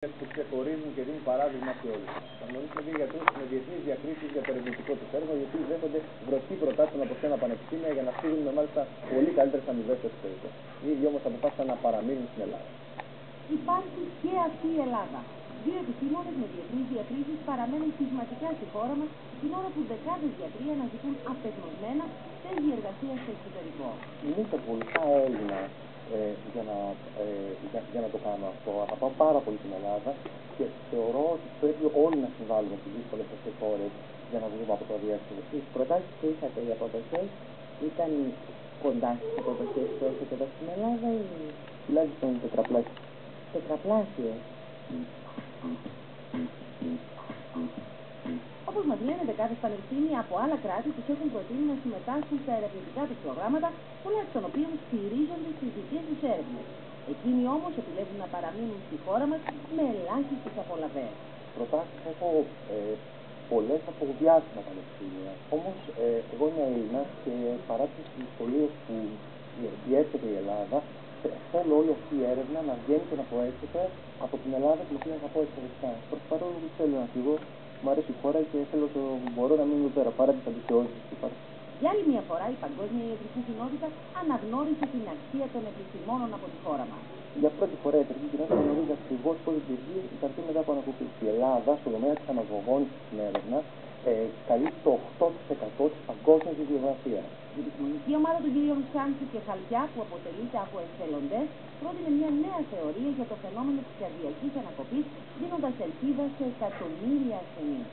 που ξεχωρίζουν και δίνουν παράδειγμα σε όλους. Θα γνωρίσουμε δύο γιατρούς με διεθνείς διακρίσεις για το ερευνητικό τους έργο, οι οποίοι δέχονται γροτή προτάσεων από ξένα πανεπιστήμια για να φύγουν με μάλιστα πολύ καλύτερες αμοιβές στο εξωτερικό. Οι ίδιοι όμως αποφάσισαν να παραμείνουν στην Ελλάδα. Υπάρχει και αυτή η Ελλάδα. Δύο επιστήμονες με διεθνείς διακρίσεις παραμένουν σχηματικά στη χώρα μας, την ώρα που δεκάδες γιατροί αναζητούν απεγνωσμένα θέση εργασίας στο εξωτερικό. Είμαι υπερβολικά Έλληνα για να το κάνω αυτό. Αγαπάω πάρα πολύ την Ελλάδα και θεωρώ ότι πρέπει όλοι να συμβάλλουμε στις δύσκολες αυτές ώρες για να βγούμε από το αδιέξοδο. Οι προτάσεις που είχατε για αποδοχές ήταν κοντά στις αποδοχές που έχετε εδώ στην Ελλάδα ή τουλάχιστον τετραπλάσιο. τετραπλάσιο? Όπως μας λένε, δεκάδες πανεπιστήμια από άλλα κράτη τους έχουν προτείνει να συμμετάσχουν στα ερευνητικά τους προγράμματα, πολλά εκ των οποίων στηρίζονται στις δικές τους έρευνες. Εκείνοι όμως επιλέγουν να παραμείνουν στη χώρα μας με ελάχιστες απολαβές. Προτάσεις έχω πολλές από διάσημα πανεπιστήμια. Όμως εγώ είμαι Έλληνας και παρά τις δυσκολίες που διέρχεται η Ελλάδα, θέλω όλη αυτή η έρευνα να βγαίνει και να προέρχεται από την Ελλάδα, την οποία αγαπώ εξαιρετικά. Παρόλο που θέλω να φύγω, μου αρέσει η χώρα και θέλω όσο μπορώ να μείνω εδώ πέρα, παρά τις αντιχειώσεις που υπάρχουν. Για άλλη μια φορά, η παγκόσμια ιατρική κοινότητα αναγνώρισε την αξία των επιστημόνων από τη χώρα μας. Για πρώτη φορά η ιατρική κοινότητα γνωρίζει ακριβώς πώς λειτουργεί η καρδία μετά από ανακοπή. Η Ελλάδα, στον τομέα της αναζωογόνησης στην έρευνα, καλύπτει το 8% της παγκόσμιας βιβλιογραφίας. Η επιστημονική ομάδα των κυρίων Σάντσου και Χαλκιά, που αποτελείται από εθελοντές, πρότεινε μια νέα θεωρία για το φαινόμενο της καρδιακής ανακοπής, δίνοντας ελπίδα σε εκατομμύρια ασθενείς.